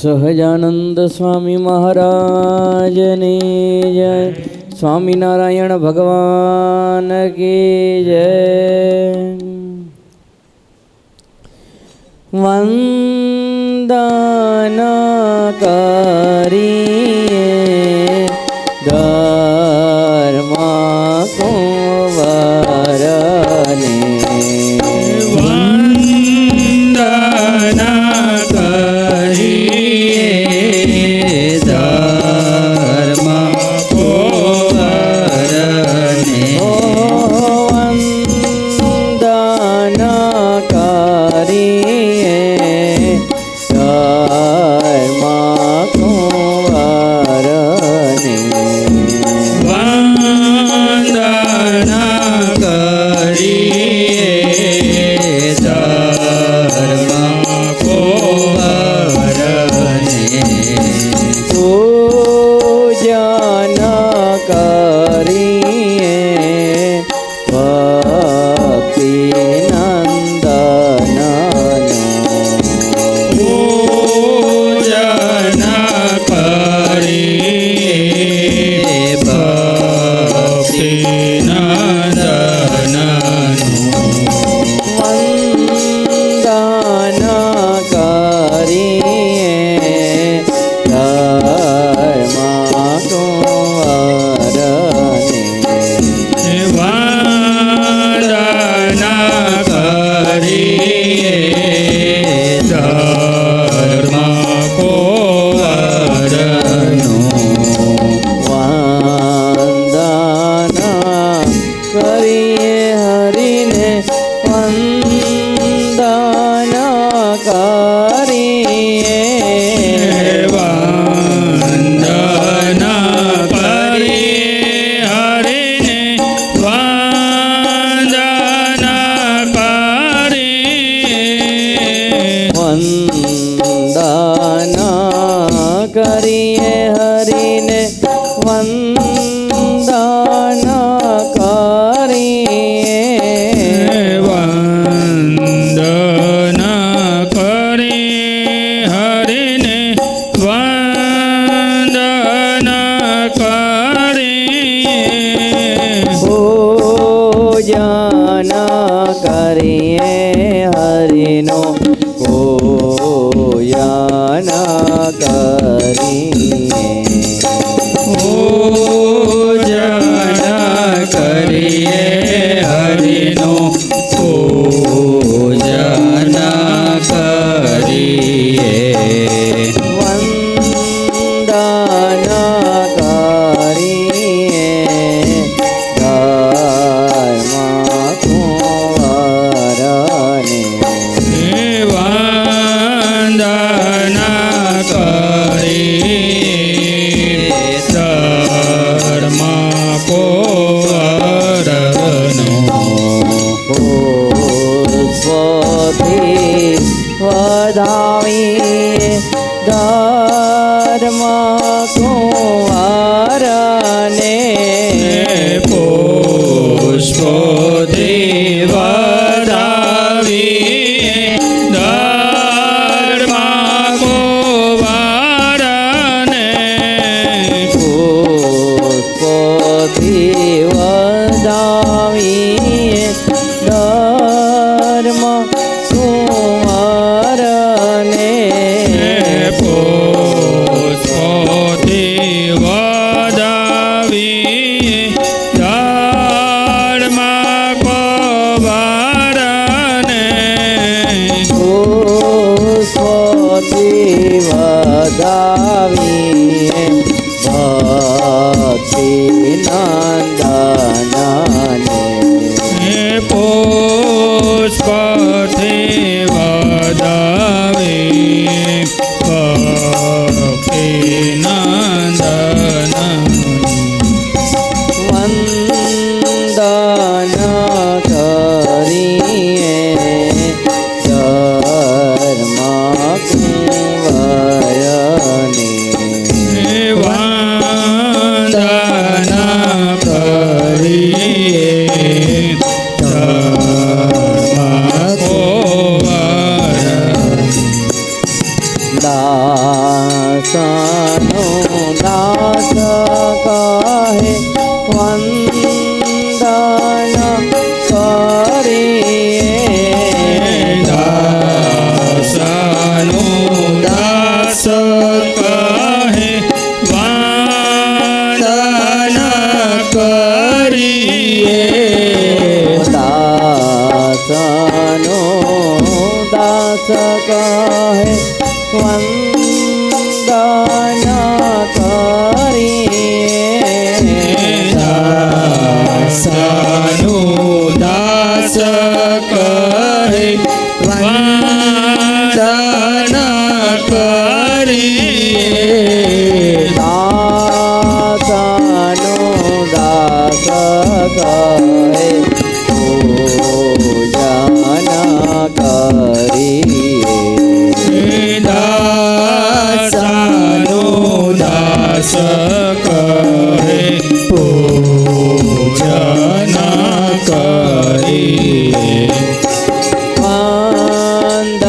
સહજાનંદ સ્વામી મહારાજની જય. સ્વામિનારાયણ ભગવાન કી જય. વંદના કરીએ ધર્મ કુંવરને. दा દાસનો દાસ કહે વંદન કરીએ દાસનો દાસ કહે વંદન કરીએ દાસનો દાસ કહે વંદન કરીએ દાસનો દાસ કહે વંદન કરીએ દાસનો દાસ કહે પૂજન કરીએ દાસનો દાસ કહે પૂજન કરીએ વંદન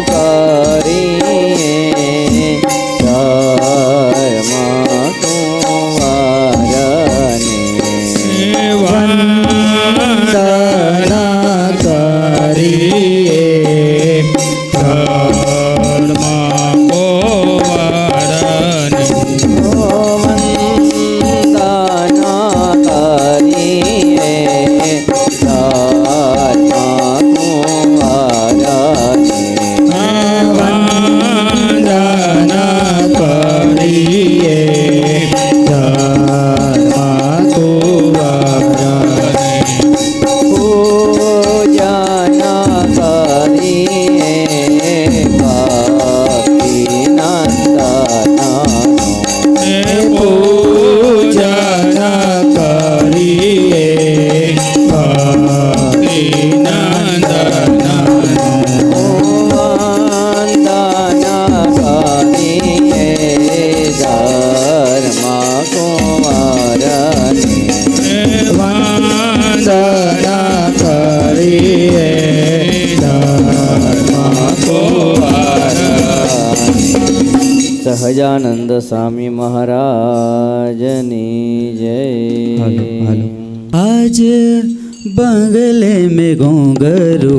કરીએ ધર્મ કુંવરને વંદન કરીએ ધર્મ કુંવરને વંદન કરીએ ધર્મ સહજાનંદ સ્વામી મહારાજની જય आज बंगले में घोंघरू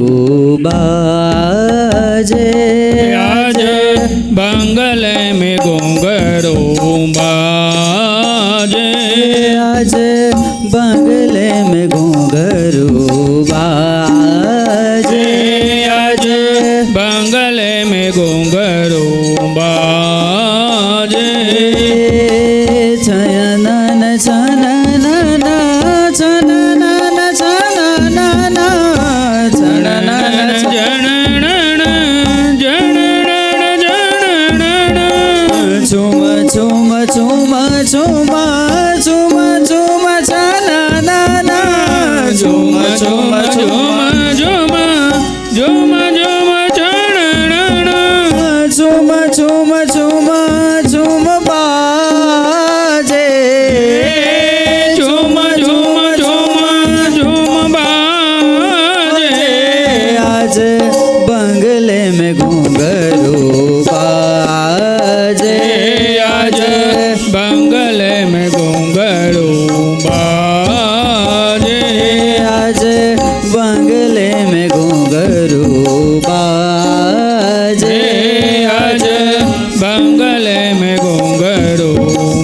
बाजे आज बंगले में घुंघरू बाजे आज बंगले में घोंघरू बाजे आज बंगले में घुंघरू बाजे छयनन छननन छननन छननन छननन जननन जननन जननन झुम झुम झुम झुम झुम झुम छननन झुम झुम झुम झुम झुम झुम जननन झुम झुम झुम झुम बाजे झुम झुम झुम झुम बाजे आज बंगले में घुंघरू बाजे आज बंगले में घुंघरू बाजे आज बंगले में घुंघरू बाजे आज बंगले में घुंघरू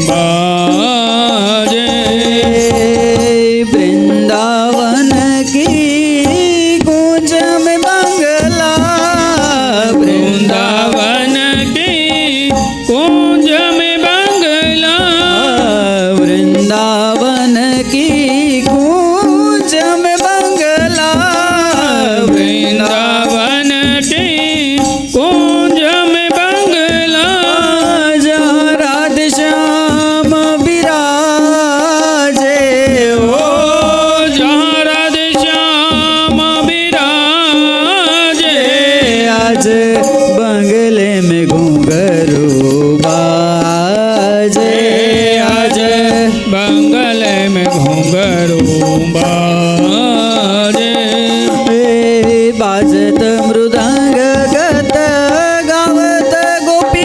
बाजे वृंदावन की गूंज में बंगला वृंदावन की कुंज में बंगला वृंदावन की गूंज में बंगला वृंदावन की कुंज में बंगला जहाँ राधे श्याम विराजे ओ जहाँ राधे श्याम विराजे आज बंगले में घुंघरू बाजे आज बंगले में घुंघरू बाजे बाजत मृदंग गत गावत गोपी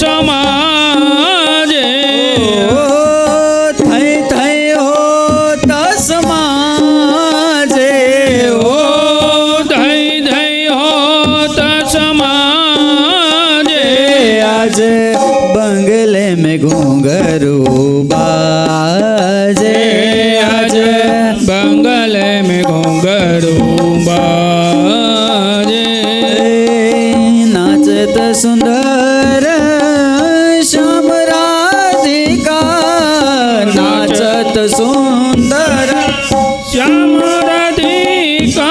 સમાજે થઈ થઈ હોત સમાજે ઓ ધઈ ધઈ હોત સમાજે आज बंगले में घूंघरू बाजे आज बंगले में घूंघरू बाजे नाचत सुंदर श्याम राधिका नाचत सुंदर श्याम राधिका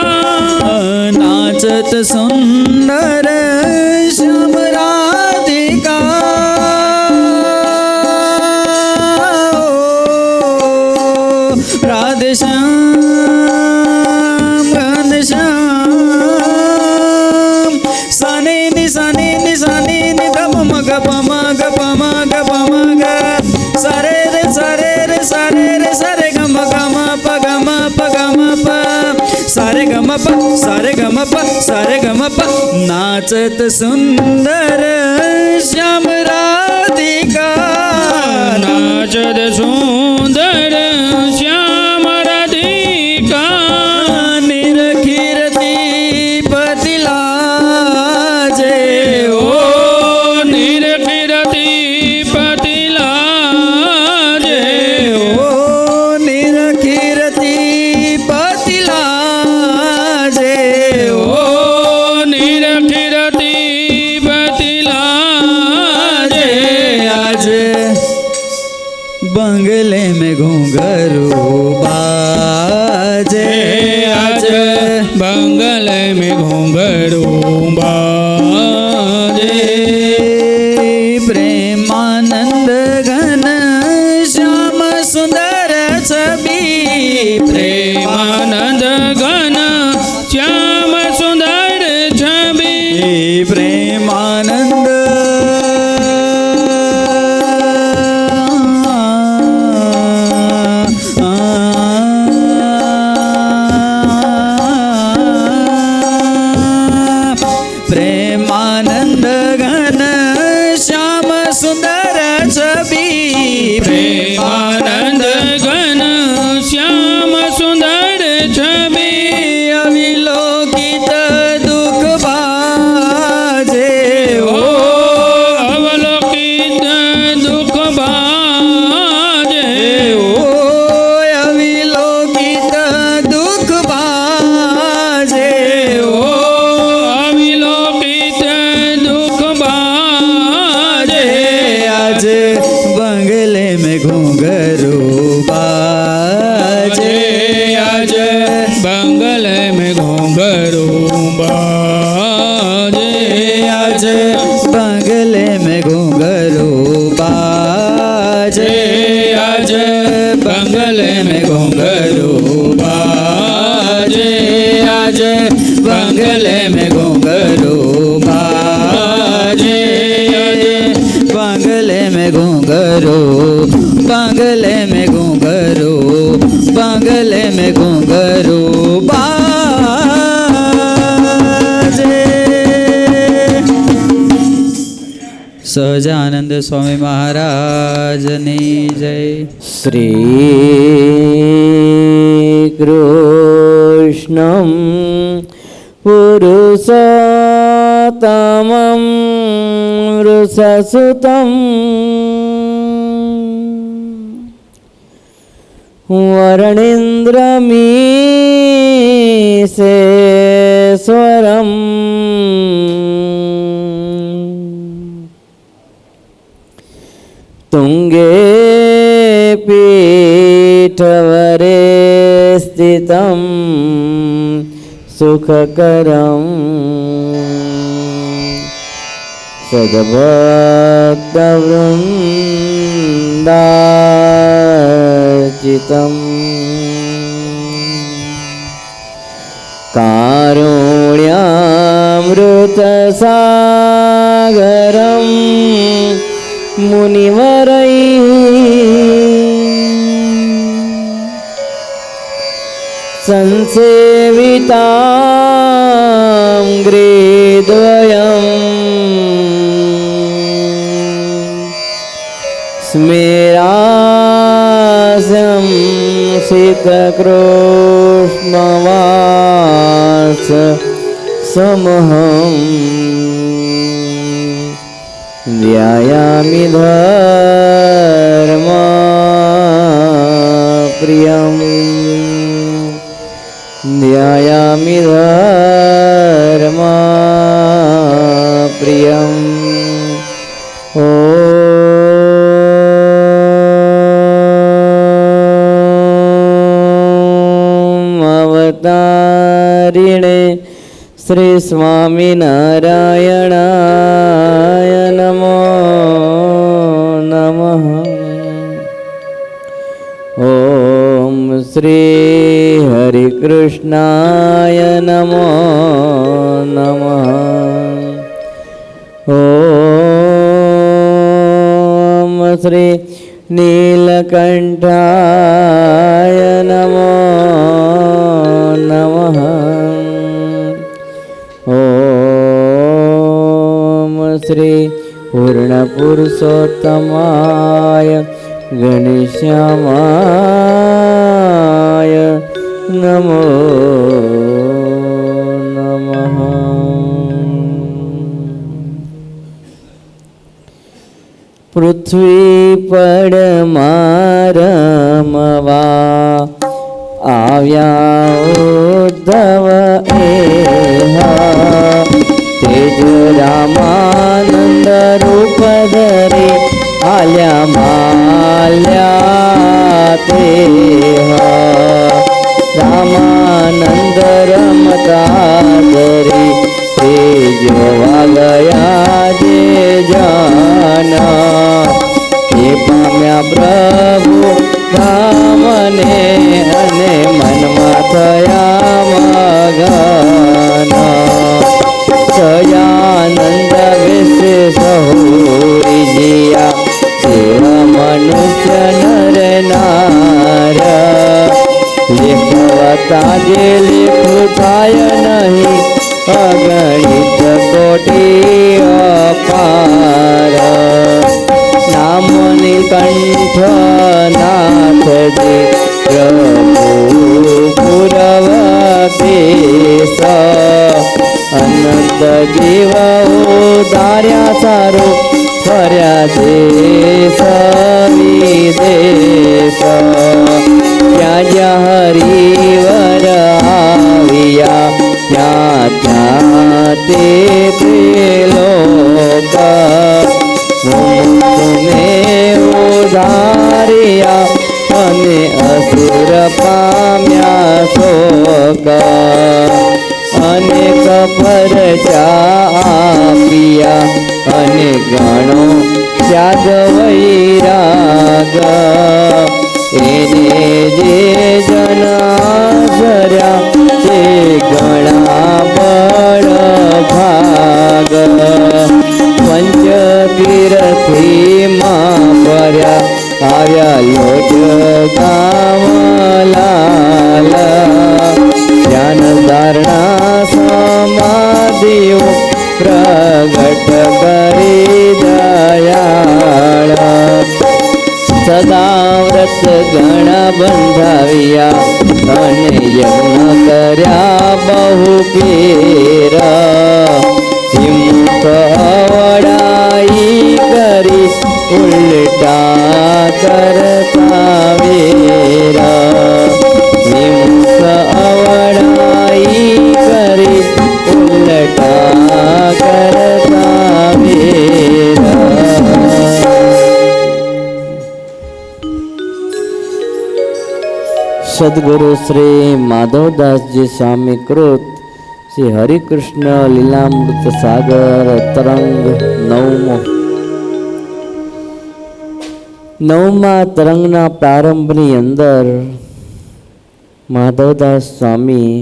नाचत सुंदर श्याम राधिका ओ, राधे श्याम घनश्याम सने नि गप मग पम गप मग सरे रे सरे रे सरे रे सरे गम गम प सारे गम प सारे गम प सारे गम प नाचत सुंदर श्याम राधिका नाचत सुंदर श्याम राधिका निरखिरती पतिलाजे ओ निरखिरती पतिलाजे ओ निरखिरती पतिलाजे ओ निरखिरती पतिलाजे आज बंगले में घूंघरू बाजे आज बंगले में घूंघरू बाजे प्रेमानंद घन श्याम सुंदर छवि प्रेमानंद घन श्याम सुंदर छवि प्रेमानंद प्रेमानंद घन श्याम सुंदर छवि प्रेमानंद घन श्याम सुंदर छवि अविलोकित दुख बाजे ओ अवलोकित दुख बाजे ओ अविलोकित दुख बाजे ओ अविलोकित दुख बाजे आज बंगले में घूंघरू बाजे आज बंगले में घूंघरू बाजे आज बंगले में घूंघरू बाजे आज बंगले में घूंघरू बाजे आज बंगले में घूंघरू बाजे बंगले में घूंघरू बंगले में घूंघरू बंगले में घूंघरू बाजे સહજાનંદ સ્વામી મહારાજની જય. श्रीकृष्णं पुरुषोत्तमं वृषसुतं वर्णेन्द्रमीशेश्वरम् तुंगे पीठवरे स्थितं सुखकरं सद्भक्तवृन्दार्चितं कारुण्यामृतसागरं मुनिवरैः संसेवितां गिरिद्वयम् સ્મેરાસ્યમ શીતકૃષ્ણવાસ સમહં વ્યાયામિ ધર્મ પ્રિયમ વ્યાયામિ ધર્મ પ્રિયમ ઓમ અવતારિણે શ્રી સ્વામિનારાયણાય નમો નમઃ. ઓમ શ્રી હરિકૃષ્ણાય નમો નમઃ. ઓમ શ્રી નીલકંઠાય નમો નમઃ. ઓમ શ્રી પૂર્ણપુરુષોત્તમાય ગણેશ્યામાય નમો નમઃ. પૃથ્વી પડમાં રમવા આવ્યા ઉદ્ધવ એહા તેજ રામાનંદ રૂપ ધરી આલ્યા માલ્યા તેહા રામાનંદ રમતા ધરી તે જોવા ગયા જે જાના એ પામ્યા પ્રભુ ધામને અને મનમાં થયા મગન દયાનંદ વિશેષ હોરી જીયા દેવ મનુષ્ય નર નાર લેખવતા જે લેખ થાય નહીં અગણિત કોટી અપાર નામ નીલકંઠ નાથજી પ્રભુ પુરવતીશ અનંત જીવ ઉદાર્યા સારો ફર્યા દેશ વિદેશ ત્યાં જ્યાં હરિવર આવ્યા ત્યાં ત્યાં તે ત્રિલોક મુક્તને ઉધાર્યા અને અસુર પામ્યા શોક અનેક પરચા આપ્યા અને ગણો ત્યાગ વૈરાગ એને જે જન આચર્યા તે ઘણા બળ ભાગ પંચ તીર્થીમાં ફર્યા આવ્યા લોટ ગામલાલ ધ્યાન ધારણા સમાધિઓ પ્રગટ કરી દયાળ સદા વ્રત ગણા બંધાવ્યા અને યજ્ઞ કર્યા બહુ પીર હિંમત વડાઈ કરી ઉલટા કરતા વીર હિંમત વડાઈ કરી ઉલટા કરતા વીર. સદગુરુ શ્રી માધવદાસજી સ્વામી કૃત શ્રી હરિકૃષ્ણ લીલામૃત સાગર તરંગ નવમા તરંગના પ્રારંભની અંદર માધવદાસ સ્વામી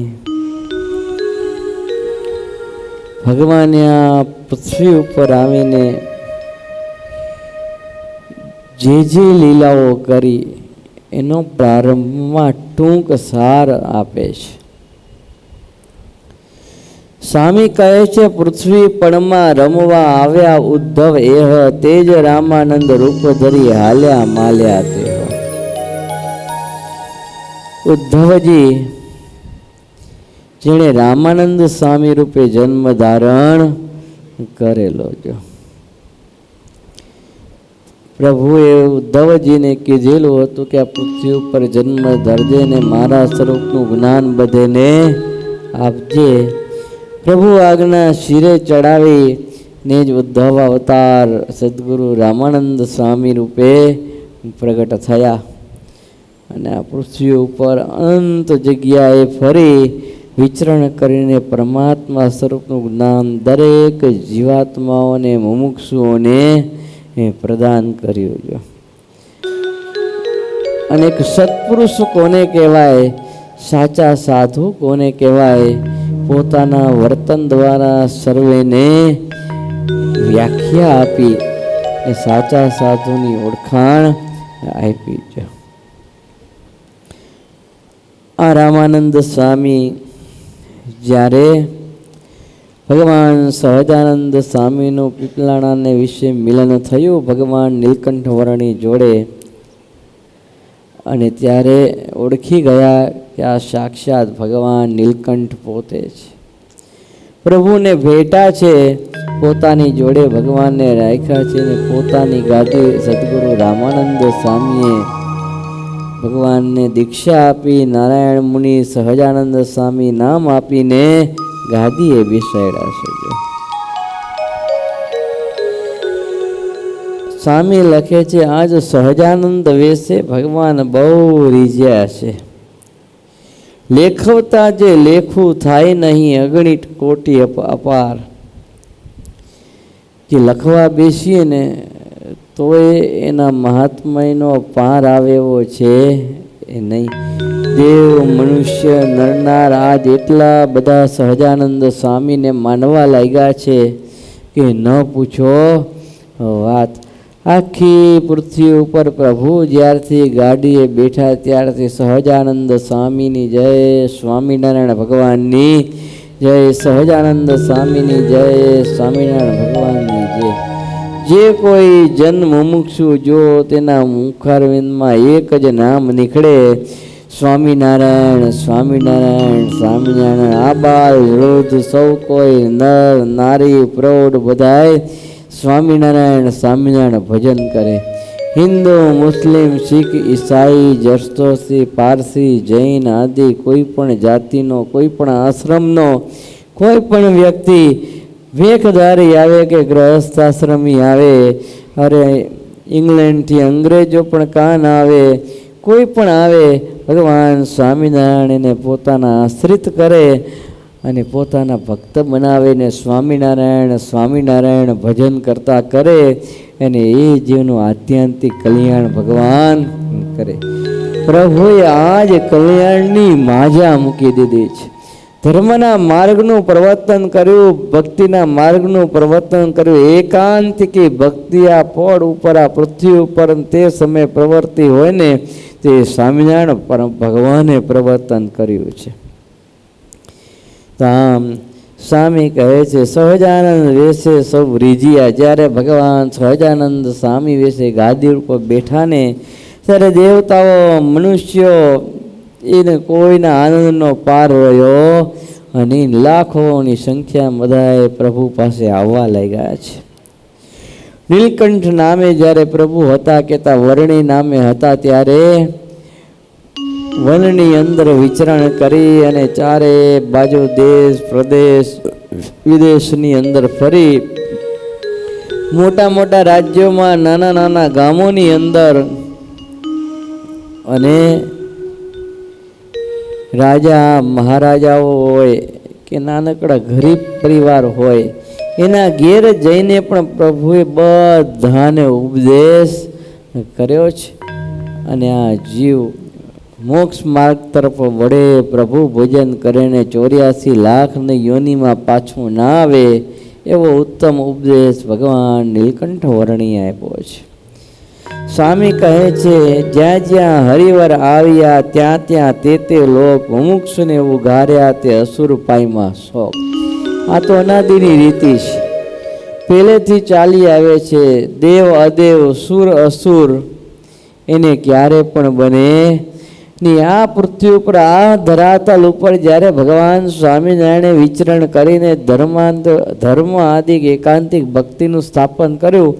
ભગવાને આ પૃથ્વી ઉપર આવીને જે લીલાઓ કરી એનો પ્રારંભમાં ટૂંક સાર આપે છે. સ્વામી કહે છે, પૃથ્વી પળમાં રમવા આવ્યા ઉદ્ધવ એહ, તેજ રામાનંદ રૂપ ધરી હાલ્યા માલ્યા તેહ. ઉદ્ધવજી જેણે રામાનંદ સ્વામી રૂપે જન્મ ધારણ કરેલો. જો પ્રભુએ ઉદ્ધવજીને કીધેલું હતું કે આ પૃથ્વી ઉપર જન્મ ધરજે ને મારા સ્વરૂપનું જ્ઞાન બધેને આપજે. પ્રભુ આજ્ઞા શિરે ચડાવી ને જ ઉદ્ધવ અવતાર સદગુરુ રામાનંદ સ્વામી રૂપે પ્રગટ થયા અને આ પૃથ્વી ઉપર અનંત જગ્યાએ ફરી વિચરણ કરીને પરમાત્મા સ્વરૂપનું જ્ઞાન દરેક જીવાત્માઓને મુમુક્ષુઓને પ્રદાન કર્યું છે. અને એક સત્પુરુષ કોને કહેવાય, સાચા સાધુ કોને કહેવાય, પોતાના વર્તન દ્વારા સર્વેને વ્યાખ્યા આપી એ સાચા સાધુની ઓળખાણ આપી છે. આ રામાનંદ સ્વામી જ્યારે ભગવાન સહજાનંદ સ્વામીનું પીપલાણાને વિશે મિલન થયું ભગવાન નીલકંઠ વર્ણી જોડે, અને ત્યારે ઓળખી ગયા કે આ સાક્ષાત ભગવાન નીલકંઠ પોતે છે. પ્રભુને ભેટા છે, પોતાની જોડે ભગવાનને રાખ્યા છે, અને પોતાની ગાદી સદગુરુ રામાનંદ સ્વામીએ ભગવાનને દીક્ષા આપી નારાયણ મુનિ સહજાનંદ સ્વામી નામ આપીને ગાદીએ બેસાડ્યા છે. સ્વામી લખે છે, આજ સહજાનંદ વેશે ભગવાન બહુ રીઝ્યા છે. લેખવતા જે લેખું થાય નહીં, અગણિત કોટી અપાર. જે લખવા બેસીએ ને તોય એના મહાત્મયનો પાર આવે એવો છે એ નહીં. દેવ મનુષ્ય નરનાર આજ એટલા બધા સહજાનંદ સ્વામીને માનવા લાગ્યા છે કે ન પૂછો વાત. આખી પૃથ્વી ઉપર પ્રભુ જ્યારથી ગાડીએ બેઠા ત્યારથી સહજાનંદ સ્વામીની જય, સ્વામિનારાયણ ભગવાનની જય, સહજાનંદ સ્વામીની જય, સ્વામિનારાયણ ભગવાનની જય. જે કોઈ જન મુમુક્ષુ જો તેના મુખારવિંદમાં એક જ નામ નીકળે, સ્વામિનારાયણ સ્વામિનારાયણ સ્વામિનારાયણ. આ બાલ વૃદ્ધ સૌ કોઈ નર નારી પ્રૌઢ બધાય સ્વામિનારાયણ સ્વામિનારાયણ ભજન કરે. હિન્દુ મુસ્લિમ શીખ ઈસાઈ જરદોશી પારસી જૈન આદિ કોઈ પણ જાતિનો, કોઈ પણ આશ્રમનો કોઈ પણ વ્યક્તિ વેખધારી આવે કે ગ્રહસ્થાશ્રમી આવે, અરે ઇંગ્લેન્ડથી અંગ્રેજો પણ કાન આવે, કોઈ પણ આવે, ભગવાન સ્વામિનારાયણને પોતાના આશ્રિત કરે અને પોતાના ભક્ત બનાવીને સ્વામિનારાયણ સ્વામિનારાયણ ભજન કરતા કરે અને એ જીવનું આત્યંતિક કલ્યાણ ભગવાન કરે. પ્રભુએ આજ કલ્યાણની માજા મૂકી દીધી છે. ધર્મના માર્ગનું પ્રવર્તન કર્યું, ભક્તિના માર્ગનું પ્રવર્તન કર્યું. એકાંતિકી ભક્તિ આ પડ ઉપર, આ પૃથ્વી ઉપર તે સમયે પ્રવર્તી હોય ને તે સ્વામિનારાયણ ભગવાને પ્રવર્તન કર્યું છે. આમ સ્વામી કહે છે, સહજાનંદ વેશે સૌ રીઝિયા. જ્યારે ભગવાન સહજાનંદ સ્વામી વેશે ગાદી ઉપર બેઠા ને ત્યારે દેવતાઓ મનુષ્યો એને કોઈના આનંદનો પાર રહ્યો અને લાખોની સંખ્યા બધાએ પ્રભુ પાસે આવવા લાગ્યા છે. નીલકંઠ નામે જ્યારે પ્રભુ હતા કહેતા વર્ણી નામે હતા ત્યારે વનની અંદર વિચરણ કરી અને ચારે બાજુ દેશ પ્રદેશ વિદેશની અંદર ફરી મોટા મોટા રાજ્યોમાં નાના નાના ગામોની અંદર અને રાજા મહારાજાઓ હોય કે નાનકડા ગરીબ પરિવાર હોય એના ઘેર જઈને પણ પ્રભુએ બધાને ઉપદેશ કર્યો છે. અને આ જીવ મોક્ષ માર્ગ તરફ વળે, પ્રભુ ભોજન કરીને 84 લાખની યોનિમાં પાછું ના આવે એવો ઉત્તમ ઉપદેશ ભગવાન નીલકંઠ વર્ણીએ આપ્યો છે. સ્વામી કહે છે, જ્યાં જ્યાં હરિવર આવ્યા ત્યાં ત્યાં તે લોક મુમુક્ષુને ઉગાર્યા તે અસુર પાઈમાં શોક. આ તો અનાદિની રીતિ છે, પહેલેથી ચાલી આવે છે. દેવ અદેવ, સુર અસુર એને ક્યારે પણ બને ની. આ પૃથ્વી ઉપર, આ ધરાતલ ઉપર જ્યારે ભગવાન સ્વામિનારાયણે વિચરણ કરીને ધર્મ આદિ એકાંતિક ભક્તિનું સ્થાપન કર્યું,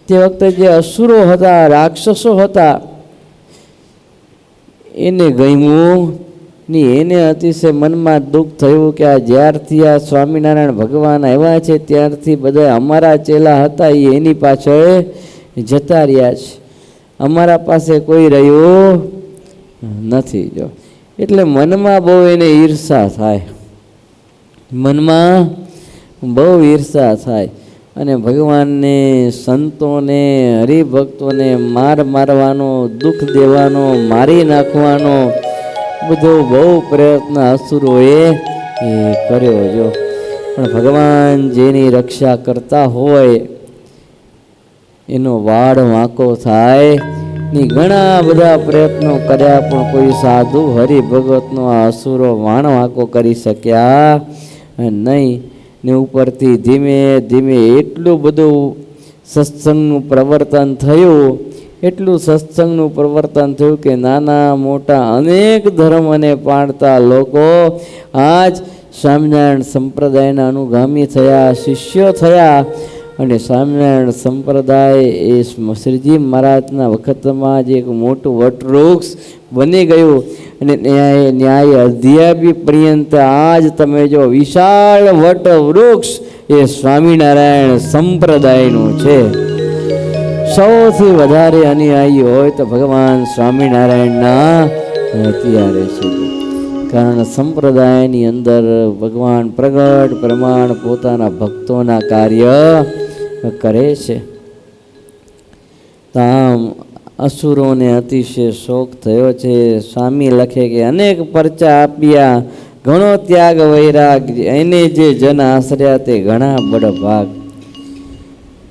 તે વખતે જે અસુરો હતા, રાક્ષસો હતા, એને ગમ્યું નહીં. એને અતિશય મનમાં દુઃખ થયું કે આ જ્યારથી આ સ્વામિનારાયણ ભગવાન આવ્યા છે ત્યારથી બધા અમારા ચેલા હતા એ એની પાછળ જતા રહ્યા છે, અમારા પાસે કોઈ રહ્યું નથી. જો એટલે મનમાં બહુ એને ઈર્ષા થાય, મનમાં બહુ ઈર્ષા થાય. અને ભગવાનને, સંતોને, હરિભક્તોને મારવાનો, દુઃખ દેવાનો, મારી નાખવાનો બધો બહુ પ્રયત્ન અસુરોએ કર્યો. જો પણ ભગવાન જેની રક્ષા કરતા હોય એનો વાળ વાંકો થાય ની. ઘણા બધા પ્રયત્નો કર્યા પણ કોઈ સાધુ હરિભગતનો આ અસુરો વાણ વાંકો કરી શક્યા નહીં. ને ઉપરથી ધીમે ધીમે એટલું બધું સત્સંગનું પ્રવર્તન થયું, એટલું સત્સંગનું પ્રવર્તન થયું કે નાના મોટા અનેક ધર્મને પાળતા લોકો આજ સ્વામિનારાયણ સંપ્રદાયના અનુગામી થયા, શિષ્યો થયા. અને સ્વામિનારાયણ સંપ્રદાય એ શ્રીજી મહારાજના વખતમાં જ એક મોટું વટવૃક્ષ બની ગયું. અને ન્યાય અધ્યાપી પર્યંત આજ તમે જો વિશાળ વટવૃક્ષ એ સ્વામિનારાયણ સંપ્રદાયનું છે. સૌથી વધારે અનુયાયી હોય તો ભગવાન સ્વામિનારાયણના અત્યારે છે. કારણ સંપ્રદાયની અંદર ભગવાન પ્રગટ પ્રમાણ પોતાના ભક્તોના કાર્ય કરે છે. તામ અસુરોને અતિશય શોક થયો છે. સ્વામી લખે કે અનેક પરચા આપ્યા, ઘણો ત્યાગ વૈરાગ, એને જે જન આશ્રયા તે ઘણા બડભાગ.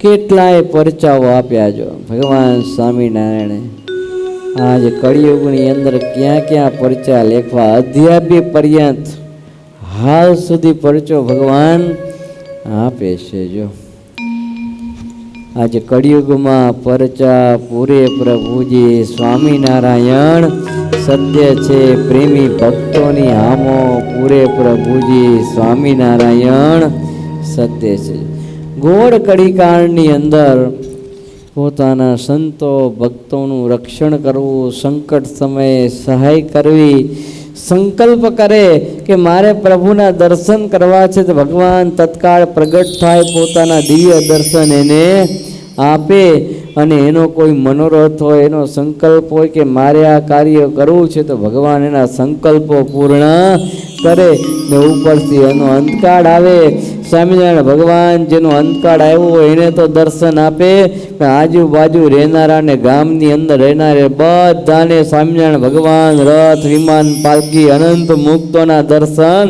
કેટલાય પરચાઓ આપ્યા જો ભગવાન સ્વામિનારાયણે. આજ કળિયુગની અંદર ક્યાં ક્યાં પરચા લેખવા, અધ્યાપી પર્યંત હાલ સુધી પરચો ભગવાન આપે છે. જો આજે કળિયુગમાં પરચા પૂરે પ્રભુજી સ્વામિનારાયણ સત્ય છે, પ્રેમી ભક્તોની હામો પૂરે પ્રભુજી સ્વામિનારાયણ સત્ય છે. ગોળ કડીકાળની અંદર પોતાના સંતો ભક્તોનું રક્ષણ કરવું, સંકટ સમયે સહાય કરવી, સંકલ્પ કરે કે મારે પ્રભુના દર્શન કરવા છે તો ભગવાન તત્કાળ પ્રગટ થાય, પોતાના દિવ્ય દર્શન એને આપે. અને એનો કોઈ મનોરથ હોય, એનો સંકલ્પ હોય કે મારે આ કાર્ય કરવું છે તો ભગવાન એના સંકલ્પો પૂર્ણ કરે. ને ઉપરથી એનો અંતકાળ આવે, સ્વામિનારાયણ ભગવાન જેનો અંતકાળ આવ્યો હોય એને તો દર્શન આપે, પણ આજુબાજુ રહેનારાને, ગામની અંદર રહેનારે બધાને સ્વામિનારાયણ ભગવાન રથ, વિમાન, પાલકી, અનંત મુક્તોના દર્શન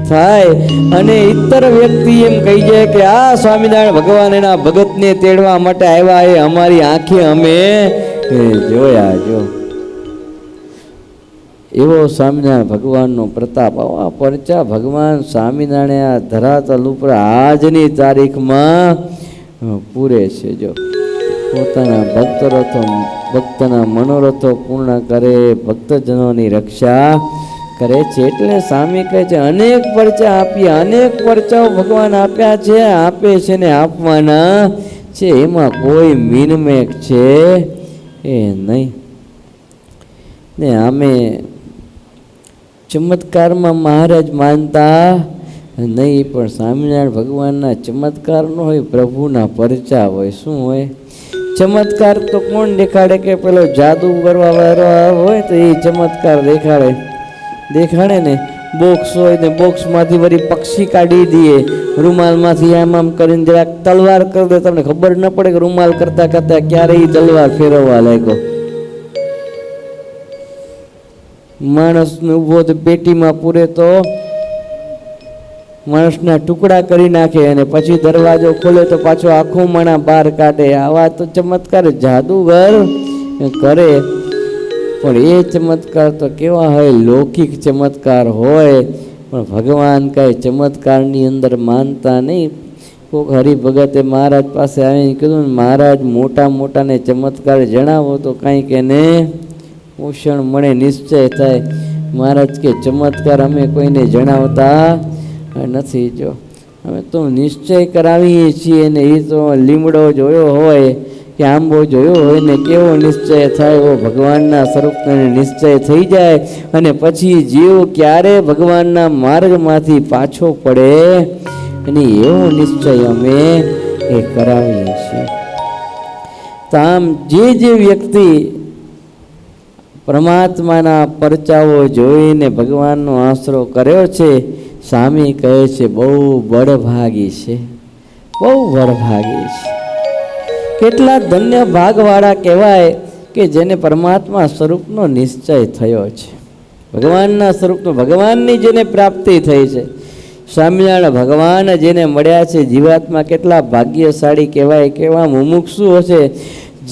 થાય. અને ઇતર વ્યક્તિ એમ કહી જાય કે આ સ્વામિનારાયણ ભગવાન એના ભગતને તેડવા માટે આવ્યા, એ અમારી આંખે અમે જોયા. જો એવો સ્વામિનારાયણ ભગવાનનો પ્રતાપ. આ પરચા ભગવાન સ્વામિનારાયણ આ ધરાતલ ઉપર આજની તારીખમાં પૂરે છે. જો પોતાના ભક્તના મનોરથો પૂર્ણ કરે, ભક્તજનોની રક્ષા કરે છે. એટલે સ્વામી કહે છે અનેક પરચા આપ્યા, અનેક પરચાઓ ભગવાન આપ્યા છે, આપે છે ને આપવાના છે, એમાં કોઈ મીનમેક છે એ નહીં. ને આમે ચમત્કારમાં મહારાજ માનતા નહીં, પણ સ્વામિનારાયણ ભગવાનના ચમત્કાર ન હોય, પ્રભુના પરચા હોય. શું હોય ચમત્કાર? તો કોણ દેખાડે કે પેલો જાદુ કરવા વાળો હોય તો એ ચમત્કાર દેખાડે ને. બોક્સ હોય ને બોક્સમાંથી વળી પક્ષી કાઢી દઈએ, રૂમાલમાંથી આમ કરીને જરાક તલવાર કરી દે, તમને ખબર ન પડે કે રૂમાલ કરતા કરતા ક્યારે એ તલવાર ફેરવવા લાગ્યો. માણસને ઊભો તો પેટીમાં પૂરે તો માણસના ટુકડા કરી નાખે, અને પછી દરવાજો ખોલે તો પાછો આખો માણા બહાર કાઢે. આવા તો ચમત્કાર જાદુગર કરે. પણ એ ચમત્કાર તો કેવા હોય, લૌકિક ચમત્કાર હોય. પણ ભગવાન કાંઈ ચમત્કારની અંદર માનતા નહીં. કોઈક હરિભગતે મહારાજ પાસે આવીને કીધું, મહારાજ મોટા મોટાને ચમત્કાર જણાવો તો કાંઈક એને પોષણ મળે, નિશ્ચય થાય. મહારાજ કે ચમત્કાર અમે કોઈને જણાવતા નથી. જો અમે તો નિશ્ચય કરાવીએ છીએ ને એ તો લીમડો જોયો હોય કે આંબો જોયો હોય ને કેવો નિશ્ચય થાય એવો ભગવાનના સ્વરૂપને નિશ્ચય થઈ જાય અને પછી જીવ ક્યારે ભગવાનના માર્ગમાંથી પાછો પડે અને એવો નિશ્ચય અમે એ કરાવીએ છીએ. તો આમ જે વ્યક્તિ પરમાત્માના પરચાઓ જોઈને ભગવાનનો આશરો કર્યો છે, સ્વામી કહે છે બહુ બળભાગી છે, બહુ બળભાગી છે. કેટલા ધન્ય ભાગવાળા કહેવાય કે જેને પરમાત્મા સ્વરૂપનો નિશ્ચય થયો છે, ભગવાનના સ્વરૂપનો, ભગવાનની જેને પ્રાપ્તિ થઈ છે. સ્વામિનારાયણ ભગવાન જેને મળ્યા છે, જીવાત્મા કેટલા ભાગ્યશાળી કહેવાય, કેવા મુમુક્ષુ હશે.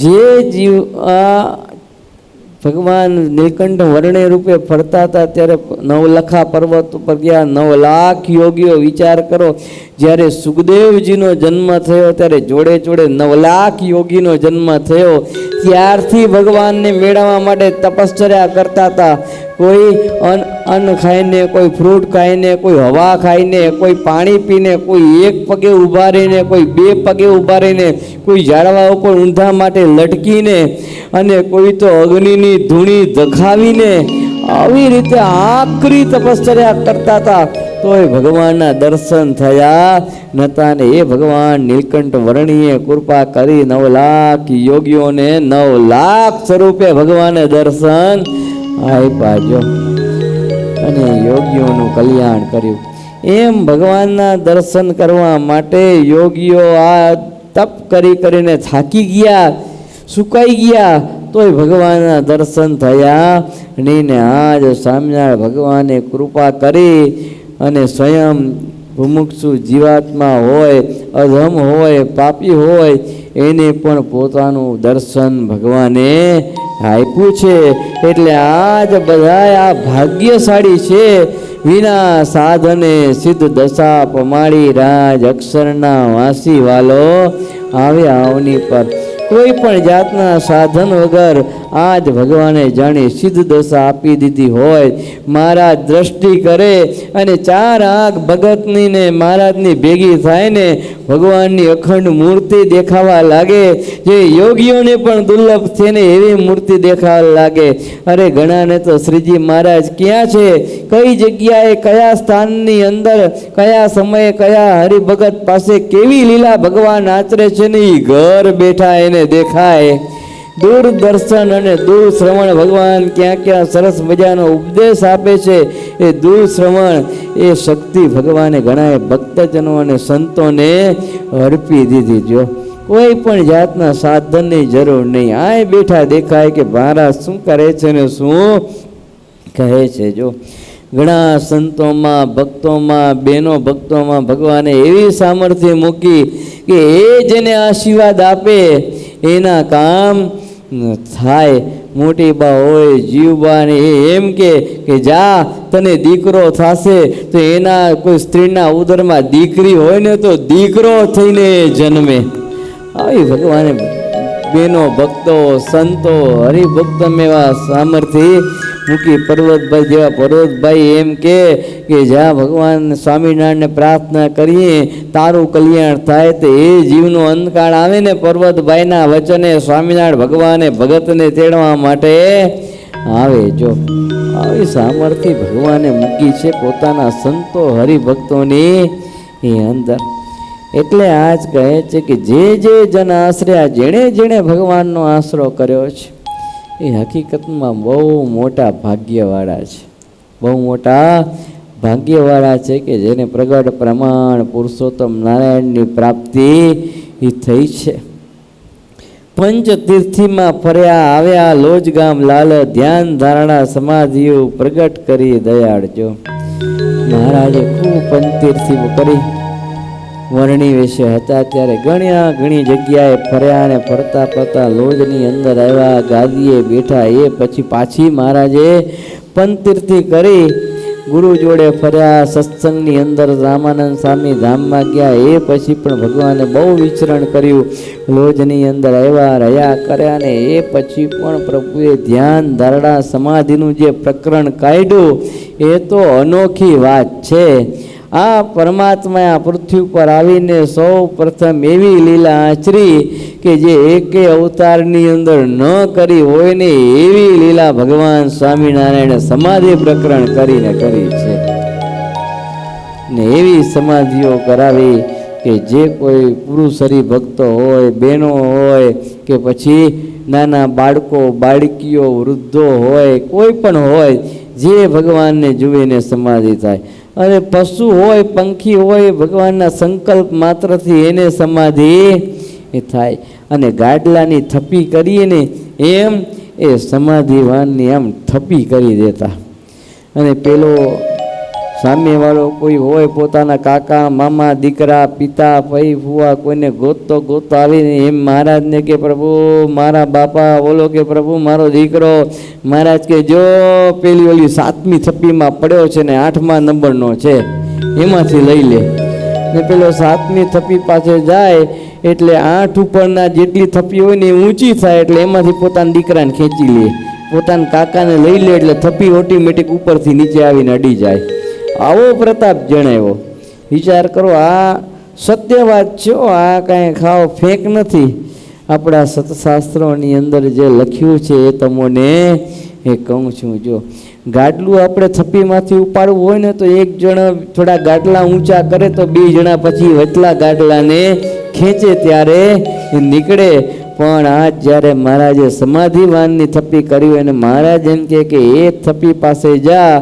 જે જીવ ભગવાન નીલકંઠ વર્ણે રૂપે ફરતા હતા ત્યારે નવલખા પર્વત ઉપર ગયા, 9 લાખ યોગીઓ. વિચાર કરો, જ્યારે સુખદેવજીનો જન્મ થયો ત્યારે જોડે જોડે 9 લાખ યોગીનો જન્મ થયો. ત્યારથી ભગવાનને મેળવવા માટે તપશ્ચર્યા કરતા હતા. કોઈ અન્ન ખાઈને, કોઈ ફ્રૂટ ખાઈને, કોઈ હવા ખાઈને, કોઈ પાણી પીને, કોઈ એક પગે ઊભા રહીને, કોઈ 2 પગે ઊભા રહીને, કોઈ ઝાડવા ઉપર ઊંધા માટે લટકીને અને કોઈ તો અગ્નિની ધૂણી ધખાવીને આવી રીતે આકરી તપશ્ચર્યા કરતા હતા. તોય ભગવાનના દર્શન થયા નતા. ને એ ભગવાન નીલકંઠ વર્ણીએ કૃપા કરી 9 લાખ યોગીઓને 9 લાખ સ્વરૂપે ભગવાને દર્શન આપ્યા જો અને યોગીઓનું કલ્યાણ કર્યું. એમ ભગવાનના દર્શન કરવા માટે યોગીઓ આ તપ કરીને થાકી ગયા, સુકાઈ ગયા, તોય ભગવાનના દર્શન થયા નહીં. ને આજ સ્વામિનારાયણ ભગવાને કૃપા કરી અને સ્વયં મુમુક્ષુ જીવાત્મા હોય, અધમ હોય, પાપી હોય, એને પણ પોતાનું દર્શન ભગવાને આપ્યું છે. એટલે આજ બધા આ ભાગ્યશાળી છે. વિના સાધને સિદ્ધ દશા પમાડી રાજ અક્ષરના વાસી વાલો આવ્યા અવની પર. કોઈ પણ જાતના સાધન વગર આજ ભગવાને જાણી સિદ્ધ દશા આપી દીધી હોય. મહારાજ દ્રષ્ટિ કરે અને 4 આંખ ભગતની ને મહારાજની ભેગી થાય ને ભગવાનની અખંડ મૂર્તિ દેખાવા લાગે, જે યોગીઓને પણ દુર્લભ છે ને એવી મૂર્તિ દેખાવા લાગે. અરે ઘણાને તો શ્રીજી મહારાજ ક્યાં છે, કઈ જગ્યાએ, કયા સ્થાનની અંદર, કયા સમયે, કયા હરિભગત પાસે કેવી લીલા ભગવાન આચરે છે ને એ ઘર બેઠા એને દેખાય. દૂરદર્શન અને દૂર શ્રવણ ભગવાન ક્યાં ક્યાં સરસ મજાનો ઉપદેશ આપે છે. એ દૂર શ્રવણ એ શક્તિ ભગવાને ઘણા ભક્તજનો અને સંતોને અર્પી દીધી. જો કોઈ પણ જાતના સાધનની જરૂર નહીં, આય બેઠા દેખાય કે મહારાજ શું કરે છે ને શું કહે છે. જો ઘણા સંતોમાં, ભક્તોમાં, બહેનો ભક્તોમાં ભગવાને એવી સામર્થ્ય મૂકી કે એ જેને આશીર્વાદ આપે એના કામ થાય. મોટી બા હોય, જીવબાને એમ કે જા તને દીકરો થશે, તો એના કોઈ સ્ત્રીના ઉદરમાં દીકરી હોય ને તો દીકરો થઈને જન્મે. આવી ભગવાને બહેનો, ભક્તો, સંતો, હરિભક્તો એવા સામર્થ્ય મૂકી. પર્વતભાઈ જેવા પર્વતભાઈ એમ કે જ્યાં ભગવાન સ્વામિનારાયણને પ્રાર્થના કરીએ તારું કલ્યાણ થાય. તો એ જીવનો અંતકાળ આવે ને પર્વતભાઈના વચને સ્વામિનારાયણ ભગવાને ભગતને તેડવા માટે આવે. જો આવી સામર્થ્ય ભગવાને મૂકી છે પોતાના સંતો હરિભક્તોની અંદર. એટલે આજ કહે છે કે જે જન આશ્રયા, જેણે જેણે ભગવાનનો આશરો કર્યો છે એ હકીકતમાં બહુ મોટા ભાગ્યવાળા છે, બહુ મોટા ભાગ્યવાળા છે કે જેને પ્રગટ પ્રમાણ પુરુષોત્તમ નારાયણની પ્રાપ્તિ થઈ છે. પંચતીર્થીમાં ફર્યા આવ્યા લોજગામ લાલ, ધ્યાન ધારણા સમાધિઓ પ્રગટ કરી દયાળ. જો મહારાજે ખૂબ પંચતીર્થીઓ કરી. વર્ણી વિશે હતા ત્યારે ઘણી જગ્યાએ ફર્યા અને ફરતા ફરતા લોજની અંદર આવ્યા, ગાદીએ બેઠા. એ પછી પાછી મહારાજે પંચતીર્થી કરી ગુરુ જોડે ફર્યા, સત્સંગની અંદર રામાનંદ સ્વામી ધામમાં ગયા. એ પછી પણ ભગવાને બહુ વિચરણ કર્યું, લોજની અંદર આવ્યા, રહ્યા કર્યા. ને એ પછી પણ પ્રભુએ ધ્યાન ધારણા સમાધિનું જે પ્રકરણ કાઢ્યું એ તો અનોખી વાત છે. આ પરમાત્માએ આ પૃથ્વી પર આવીને સૌ પ્રથમ એવી લીલા આચરી કે જે એકે અવતારની અંદર ન કરી હોય ને એવી લીલા ભગવાન સ્વામિનારાયણે સમાધિ પ્રકરણ કરીને કરી છે. ને એવી સમાધિઓ કરાવી કે જે કોઈ પુરુષ હરિભક્તો હોય, બહેનો હોય કે પછી નાના બાળકો બાળકીઓ વૃદ્ધો હોય, કોઈ પણ હોય, જે ભગવાનને જુએ સમાધિ થાય. અને પશુ હોય, પંખી હોય, ભગવાનના સંકલ્પ માત્રથી એને સમાધિ થાય. અને ગાડલાની થપ્પી કરીએ ને એમ એ સમાધિવાનની આમ થપ્પી કરી દેતા. અને પેલો સામેવાળો કોઈ હોય, પોતાના કાકા મામા દીકરા પિતા ભાઈ ફુવા કોઈને ગોતતો આવીને એમ મહારાજને કે પ્રભુ મારા બાપા, બોલો કે પ્રભુ મારો દીકરો. મહારાજ કે જો પેલી ઓલી 7મી થપ્પીમાં પડ્યો છે ને 8મા નંબરનો છે, એમાંથી લઈ લે. ને પેલો 7મી થપ્પી પાસે જાય એટલે 8 ઉપરના જેટલી થપ્પી હોય ને એ ઊંચી થાય એટલે એમાંથી પોતાના દીકરાને ખેંચી લે, પોતાના કાકાને લઈ લે એટલે થપ્પી ઓટોમેટિક ઉપરથી નીચે આવીને અડી જાય. આવો પ્રતાપ જણાવ્યો. વિચાર કરો, આ સત્ય વાત છે, આ કાંઈ ખાવ ફેંક નથી. આપણા સતશાસ્ત્રોની અંદર જે લખ્યું છે એ તમને એ કહું છું. જો ગાડલું આપણે થપ્પીમાંથી ઉપાડવું હોય ને તો એક જણ થોડા ગાડલા ઊંચા કરે તો 2 જણા પછી વચલા ગાડલાને ખેંચે ત્યારે એ નીકળે. પણ આ જ્યારે મહારાજે સમાધિવાનની થપ્પી કરી અને મહારાજ એમ કે એ થપ્પી પાસે જા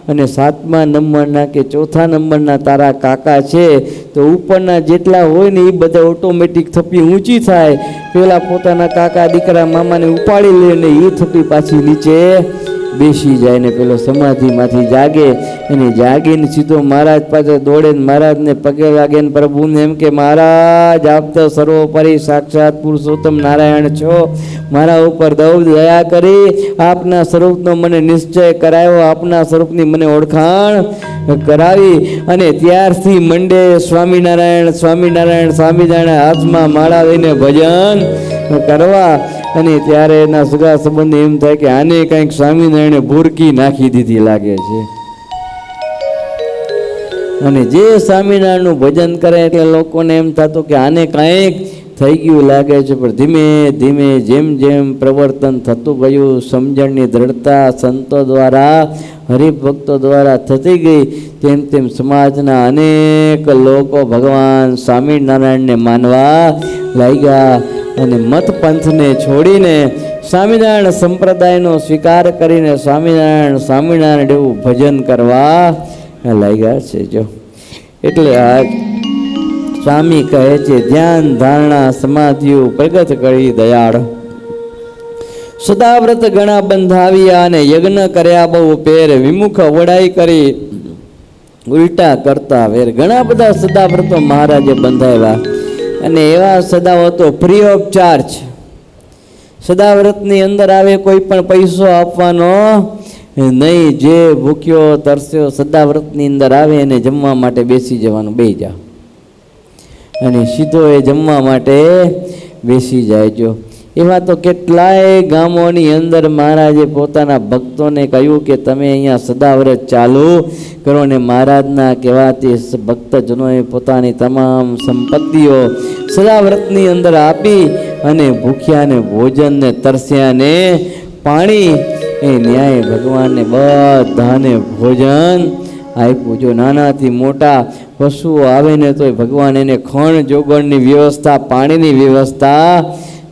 અને 7મા નંબરના કે 4થા નંબરના તારા કાકા છે તો ઉપરના જેટલા હોય ને એ બધા ઓટોમેટિક થપ્પી ઊંચી થાય. પેલા પોતાના કાકા દીકરા મામાને ઉપાડી લે ને એ થપ્પી પાછી નીચે બેસી જાય ને પેલો સમાધિમાંથી જાગે. અને જાગીને સીધો મહારાજ પાસે દોડે ને મહારાજને પગે લાગે ને પ્રભુને એમ કે મહારાજ આપ તો સર્વોપરી સાક્ષાત પુરુષોત્તમ નારાયણ છો, મારા ઉપર દયા કરી આપના સ્વરૂપનો મને નિશ્ચય કરાયો, આપના સ્વરૂપની મને ઓળખાણ કરાવી. અને ત્યારથી મંડે સ્વામિનારાયણ સ્વામિનારાયણ સ્વામિનારાયણ હાથમાં માળા લઈને ભજન કરવા. અને ત્યારે એના સગા સંબંધ એમ થાય કે આને કંઈક સ્વામિનારાયણે ભૂરકી નાખી દીધી લાગે છે. અને જે સ્વામિનારાયણનું ભજન કરે એટલે લોકોને એમ થતું કે આને કાંઈક થઈ ગયું લાગે છે. પણ ધીમે ધીમે જેમ જેમ પ્રવર્તન થતું ગયું, સમજણની દ્રઢતા સંતો દ્વારા હરિભક્તો દ્વારા થતી ગઈ, તેમ તેમ સમાજના અનેક લોકો ભગવાન સ્વામિનારાયણને માનવા લાગ્યા. અને મત પંથને છોડીને સ્વામિનારાયણ સંપ્રદાયનો સ્વીકાર કરીને સ્વામિનારાયણ એવું ભજન કરવા લાગ્યા છે. જો એટલે આ સ્વામી કહે છે ધ્યાન ધારણા સમાધિઓ પ્રગટ કરી દયાળ, સદાવ્રત ઘણા બંધાવ્યા અને યજ્ઞ કર્યા બહુ પેર, વિમુખ વડાઈ કરી ઉલટા કરતા વેર. ઘણા બધા સદાવ્રતો મહારાજે બંધાવ્યા અને એવા સદાઓ તો ફ્રી ઓફ ચાર્જ. સદાવ્રતની અંદર આવે કોઈ પણ પૈસો આપવાનો નહીં. જે ભૂખ્યો તરસ્યો સદાવ્રતની અંદર આવે એને જમવા માટે બેસી જવાનું, બેસી જા અને સીધો એ જમવા માટે બેસી જાય. જો એવા તો કેટલાય ગામોની અંદર મહારાજે પોતાના ભક્તોને કહ્યું કે તમે અહીંયા સદાવ્રત ચાલુ કરો. ને મહારાજના કહેવાથી ભક્તજનોએ પોતાની તમામ સંપત્તિઓ સદાવ્રતની અંદર આપી અને ભૂખ્યાને ભોજન ને તરસ્યાને પાણી, એ ન્યાય ભગવાનને બધાને ભોજન આપ્યું. જો નાનાથી મોટા પશુઓ આવે ને તોય ભગવાન એને ખણ જોગણની વ્યવસ્થા, પાણીની વ્યવસ્થા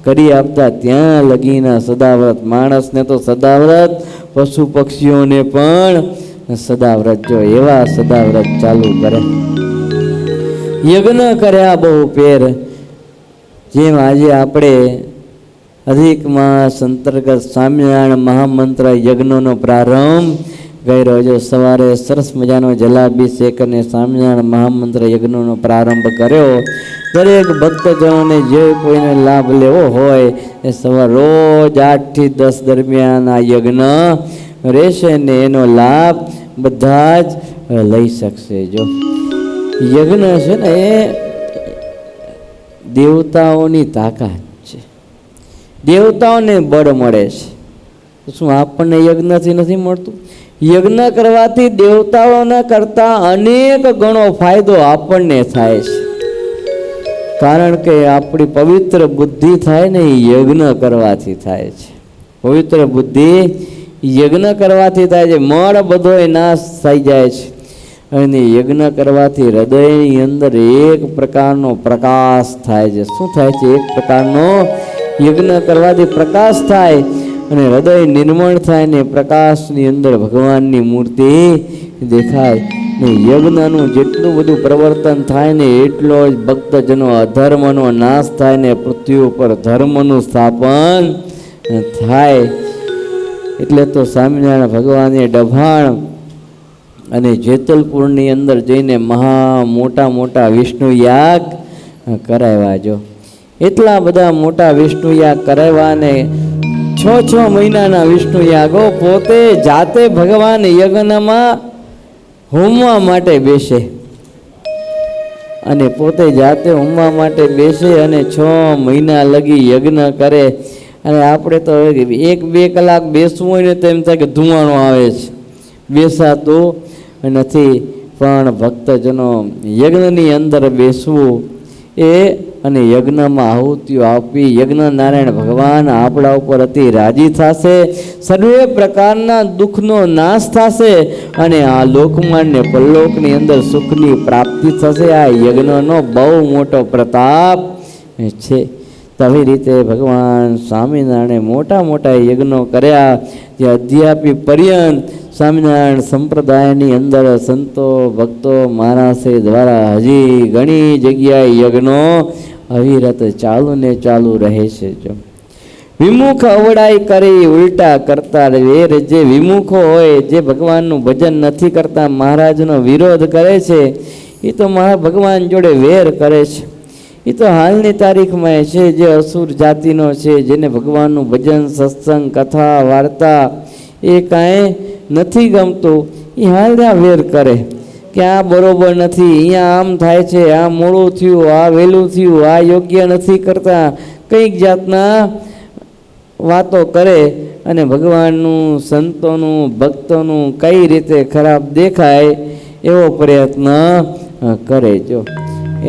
કરી આપતા. ત્યાં લગીના સદાવ્રત, માણસને તો સદાવ્રત, પશુ પક્ષીઓને પણ સદાવ્રત. જો એવા સદાવ્રત ચાલુ કરે. યજ્ઞ કર્યા બહુ પેર. જેમ આજે આપણે અધિક માસ અંતર્ગત સ્વામિનારાયણ મહામંત્ર યજ્ઞનો પ્રારંભ કર્યો. જો સવારે સરસ મજાનો જલાભિષેક અને સ્વામિનારાયણ મહામંત્ર યજ્ઞનો પ્રારંભ કર્યો. દરેક ભક્તજનોને જે કોઈને લાભ લેવો હોય એ સવાર રોજ 8 થી 10 દરમિયાન આ યજ્ઞ રહેશે ને એનો લાભ બધા જ લઈ શકશે. જો યજ્ઞ છે ને એ દેવતાઓની તાકાત છે, દેવતાઓને બળ મળે છે. શું આપણને યજ્ઞથી નથી મળતું? યજ્ઞ કરવાથી દેવતાઓના કરતાં અનેક ગણો ફાયદો આપણને થાય છે. કારણ કે આપણી પવિત્ર બુદ્ધિ થાય ને એ યજ્ઞ કરવાથી થાય છે. પવિત્ર બુદ્ધિ યજ્ઞ કરવાથી થાય છે. મળ બધોય નાશ થઈ જાય છે. અને યજ્ઞ કરવાથી હૃદયની અંદર એક પ્રકારનો પ્રકાશ થાય છે. શું થાય છે? એક પ્રકારનો યજ્ઞ કરવાથી પ્રકાશ થાય અને હૃદય નિર્મળ થાય ને પ્રકાશની અંદર ભગવાનની મૂર્તિ દેખાય ને. યજ્ઞનું જેટલું બધું પ્રવર્તન થાય ને એટલો જ ભક્તજનો અધર્મનો નાશ થાય ને પૃથ્વી ઉપર ધર્મનું સ્થાપન થાય. એટલે તો સ્વામિનારાયણ ભગવાને ડભાણ અને જેતલપુરની અંદર જઈને મોટા મોટા વિષ્ણુ યાગ કરાવ્યા. જો એટલા બધા મોટા વિષ્ણુ યાગ કરાવ્યા ને 6 મહિનાના વિષ્ણુ યાગો પોતે જાતે ભગવાન યજ્ઞમાં હોમવા માટે બેસે અને પોતે જાતે હોમવા માટે બેસે અને 6 મહિના લગી યજ્ઞ કરે. અને આપણે તો 1-2 કલાક બેસવું હોય ને તો એમ થાય કે ધુમાડો આવે છે, બેસાતું નથી. પણ ભક્તજનો યજ્ઞની અંદર બેસવું એ અને યજ્ઞમાં આહુતિઓ આપવી, યજ્ઞ નારાયણ ભગવાન આપણા ઉપર અતિ રાજી થશે, સર્વે પ્રકારના દુઃખનો નાશ થશે અને આ લોકમાં ને પરલોકની અંદર સુખની પ્રાપ્તિ થશે. આ યજ્ઞનો બહુ મોટો પ્રતાપ છે. આવી રીતે ભગવાન સ્વામિનારાયણે મોટા મોટા યજ્ઞો કર્યા. જે અધ્યાપી પર્યંત સ્વામિનારાયણ સંપ્રદાયની અંદર સંતો ભક્તો મહારાજે દ્વારા હજી ઘણી જગ્યાએ યજ્ઞો અવિરત ચાલુ ને ચાલુ રહે છે. જો વિમુખ અવડાઈ કરી ઉલટા કરતા વેર, જે વિમુખો હોય, જે ભગવાનનું ભજન નથી કરતા, મહારાજનો વિરોધ કરે છે, એ તો ભગવાન જોડે વેર કરે છે. એ તો હાલની તારીખમાં છે જે અસુર જાતિનો છે, જેને ભગવાનનું ભજન સત્સંગ કથા વાર્તા એ કાંઈ નથી ગમતું, એ હાલના વેર કરે કે આ બરોબર નથી, અહીંયા આમ થાય છે, આ મોડું થયું, આ વહેલું થયું, આ યોગ્ય નથી કરતા, કંઈક જાતના વાતો કરે અને ભગવાનનું સંતોનું ભક્તોનું કઈ રીતે ખરાબ દેખાય એવો પ્રયત્ન કરે. જો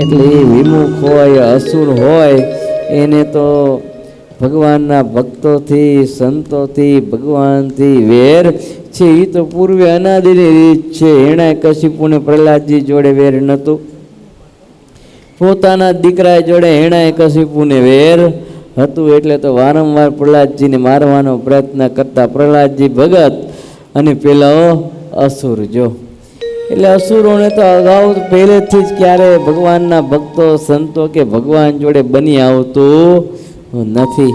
એટલે એ વિમુખ હોય, અસુર હોય, એને તો ભગવાનના ભક્તોથી સંતોથી ભગવાનથી વેર છે. એ તો પૂર્વે અનાદિની રીત છે. એણે કશિપુને પ્રહલાદજી જોડે વેર નહોતું, પોતાના દીકરા જોડે એણે કશિપુને વેર હતું. એટલે તો વારંવાર પ્રહલાદજીને મારવાનો પ્રયત્ન કરતા પ્રહલાદજી ભગત અને પેલો અસુર. જો એટલે અસુરોને તો અગાઉ પહેલેથી જ ક્યારે ભગવાનના ભક્તો સંતો કે ભગવાન જોડે બની આવતું નથી.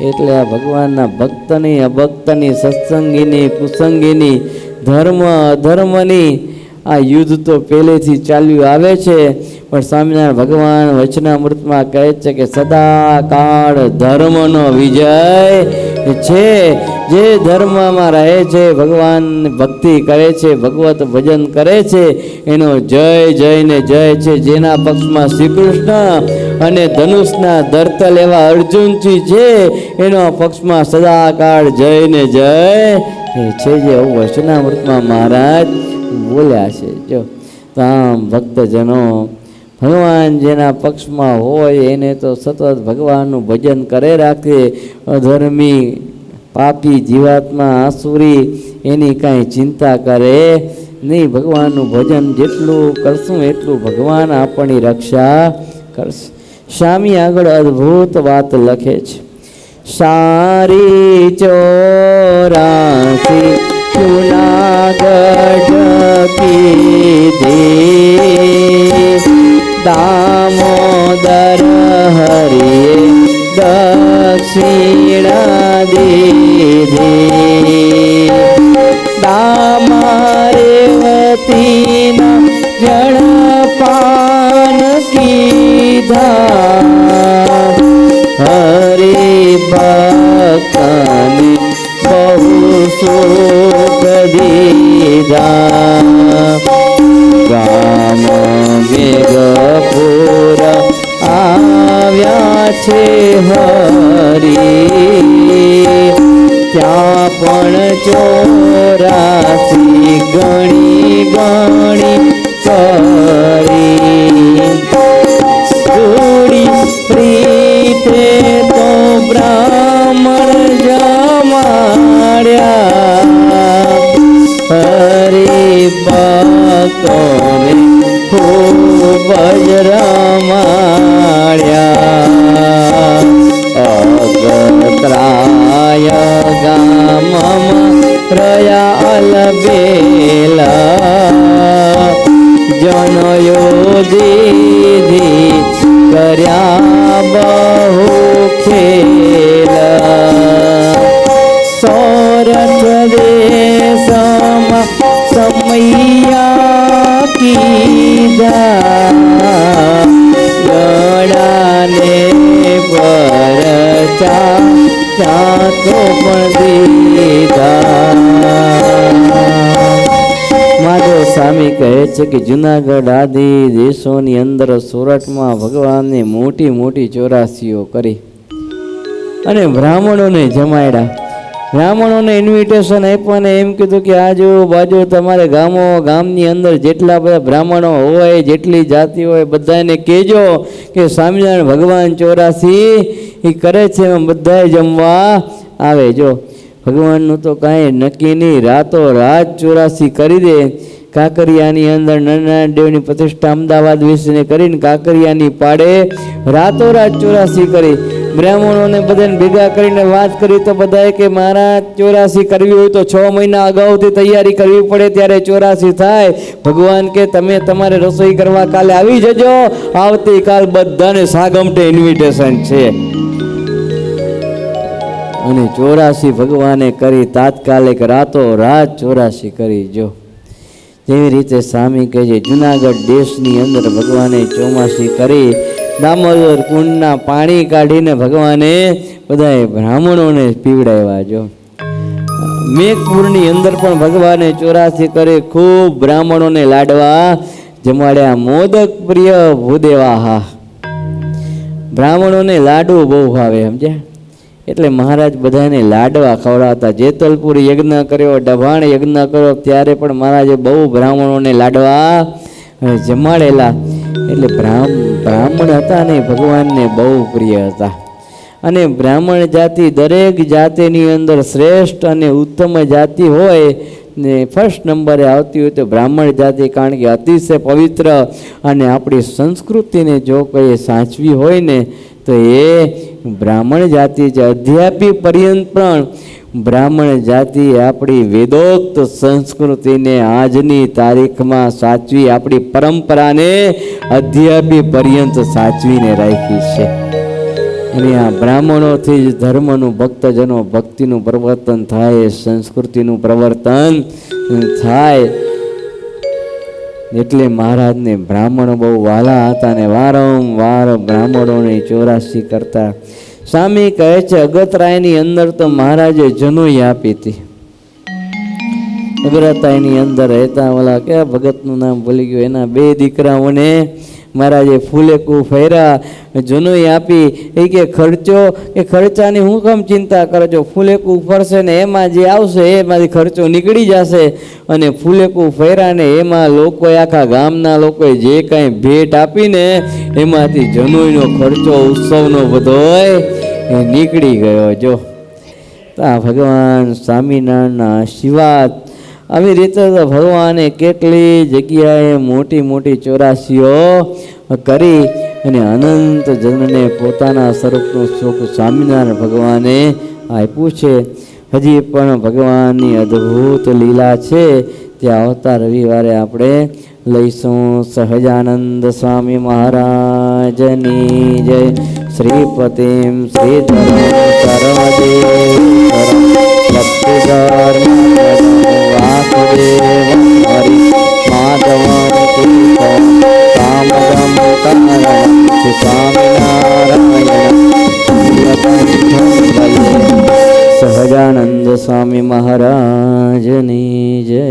એટલે આ ભગવાનના ભક્તની અભક્તની સત્સંગીની કુસંગીની ધર્મ અધર્મની આ યુદ્ધ તો પહેલેથી ચાલ્યું આવે છે. પણ સ્વામિનારાયણ ભગવાન વચનામૃતમાં કહે છે કે સદાકાળ ધર્મનો વિજય છે. જે ધર્મમાં રહે છે, ભગવાન ભક્તિ કરે છે, ભગવત ભજન કરે છે, એનો જય જય ને જય છે. જેના પક્ષમાં શ્રી કૃષ્ણ અને ધનુષના ધરતલ એવા અર્જુનજી છે, એનો પક્ષમાં સદાકાળ જય ને જય છે. જે વચનામૃતમાં મહારાજ બોલ્યા છે. જો તામ ભક્તજનો ભગવાન જેના પક્ષમાં હોય એને તો સતત ભગવાનનું ભજન કરે રાખે. અધર્મી પાપી જીવાત્મા આસુરી એની કાંઈ ચિંતા કરે નહીં. ભગવાનનું ભજન જેટલું કરશું એટલું ભગવાન આપણી રક્ષા કરશે. સ્વામી આગળ અદ્ભુત વાત લખે છે. સારી 84 જુનાગઢ કીધી, દામોદર હરિએ દક્ષિણા દીધી. દામા રેવતીના જળપાન કીધા, હરિ ભક્તની બહુ સુખ ગામ મેઘપુર આવ્યા છે હરી, ત્યાં પણ 84 ગણી ગણી કરી, જોડી પ્રીતે તો બ્રાહ્મણ જમાડ્યા, હરી ભક્તોને ખૂબ જ રમાડ્યા. અગત્રાય ગામમાં રહ્યા અલબેલા, જનયો દીધી કર્યા બહુ ખેલા. સોરઠ દેશમાં સમૈયા કીધા, ગળાને પરચા ચાતો પણ દીધા. માધવ સ્વામી કહે છે કે જુનાગઢ આદિ દેશોની અંદર સોરઠમાં ભગવાનને મોટી મોટી ચોરાસીઓ કરી અને બ્રાહ્મણોને જમાડ્યા. બ્રાહ્મણોને ઇન્વિટેશન આપ્યું અને એમ કીધું કે આજુબાજુ તમારે ગામની અંદર જેટલા બધા બ્રાહ્મણો હોય, જેટલી જાતિ હોય, બધાને કહેજો કે સ્વામિનારાયણ ભગવાન 84 એ કરે છે, એમ બધાએ જમવા આવે. જો ભગવાનનું તો કાંઈ નક્કી નહીં, રાતો રાત 84 કરી દે. કાંકરિયાની અંદર નરનારાયણ દેવની પ્રતિષ્ઠા અમદાવાદ વિશે કરીને કાંકરિયાની પાડે રાતોરાત 84 કરી. બ્રાહ્મણોને બધાને ભેગા કરીને વાત કરી તો બધાએ કે મારા 84 કરવી હોય તો 6 મહિના અગાઉથી તૈયારી કરવી પડે, ત્યારે 84 થાય. ભગવાન કે તમે તમારે રસોઈ કરવા કાલે આવી જજો, આવતીકાલ બધાને સાગમટે ઇન્વિટેશન છે. અને 84 ભગવાને કરી, તાત્કાલિક રાતો રાત 84 કરી. જો જેવી રીતે સ્વામી કહે છે જુનાગઢ દેશની અંદર ભગવાને 84 કરી, દામોદર કુંડના પાણી કાઢીને ભગવાને બધાએ બ્રાહ્મણોને પીવડાવ્યા. જો મેઘપુરની અંદર પણ ભગવાને 84 કરી, ખૂબ બ્રાહ્મણોને લાડવા જમાડ્યા. મોદક પ્રિય ભૂદેવાહા, બ્રાહ્મણોને લાડુ બહુ ભાવે, સમજ્યા? એટલે મહારાજ બધાને લાડવા ખવડાવતા. જેતલપુર યજ્ઞ કર્યો, ડભાણ યજ્ઞ કર્યો, ત્યારે પણ મહારાજે બહુ બ્રાહ્મણોને લાડવા જમાડેલા. એટલે બ્રાહ્મણ હતા ને ભગવાનને બહુ પ્રિય હતા. અને બ્રાહ્મણ જાતિ દરેક જાતિની અંદર શ્રેષ્ઠ અને ઉત્તમ જાતિ હોય ને ફર્સ્ટ નંબરે આવતી હોય તો બ્રાહ્મણ જાતિ, કારણ કે અતિશય પવિત્ર અને આપણી સંસ્કૃતિને જો કોઈ સાચવી હોય ને તો એ બ્રાહ્મણ જાતિ છે. અધ્યાપી પર્યંત પણ બ્રાહ્મણ જાતિ આપણી વેદોક્ત સંસ્કૃતિને આજની તારીખમાં સાચવી, આપણી પરંપરાને અધ્યાપી પર્યંત સાચવીને રાખી છે. અને આ બ્રાહ્મણોથી જ ધર્મનું, ભક્તજનો ભક્તિનું પ્રવર્તન થાય, સંસ્કૃતિનું પ્રવર્તન થાય. એટલે મહારાજને બ્રાહ્મણો બહુ વાલા હતા ને વારંવાર બ્રાહ્મણોને 84 કરતા. સ્વામી કહે છે અગતરાયની અંદર તો મહારાજે જનોઈ આપી હતી. અગતરાયની અંદર રહેતા ઓલા કયા ભગતનું નામ ભૂલી ગયું, એના 2 દીકરાઓને મહારાજે ફૂલેકું ફેર્યા, જનોઈ આપી. એ કે ખર્ચાની હું કેમ ચિંતા કરો છો, ફૂલેકું ફરશે ને એમાં જે આવશે એમાંથી ખર્ચો નીકળી જશે. અને ફૂલેકું ફેર્યા ને એમાં લોકોએ, આખા ગામના લોકોએ જે કાંઈ ભેટ આપીને એમાંથી જનોઈનો ખર્ચો ઉત્સવનો બધોય એ નીકળી ગયો. જો આ ભગવાન સ્વામિનારાયણના આશીર્વાદ. આવી રીતે તો ભગવાને કેટલી જગ્યાએ મોટી મોટી 84 કરી અને અનંત જનને પોતાના સ્વરૂપનું સુખ સ્વામિનારાયણ ભગવાને આપ્યું છે. હજી પણ ભગવાનની અદ્ભુત લીલા છે. ત્યાં આવતા રવિવારે આપણે લઈશું. સહજાનંદ સ્વામી મહારાજની જય. શ્રીપતિમ શ્રીધરમ સર્વદેવ ભક્તિધર્મ વાસુદેવમ હરિ માધવમ કીર્તન કામદમ કારણ શ્રી સ્વામિનારાયણ. સહજાનંદ સ્વામી મહારાજની જય.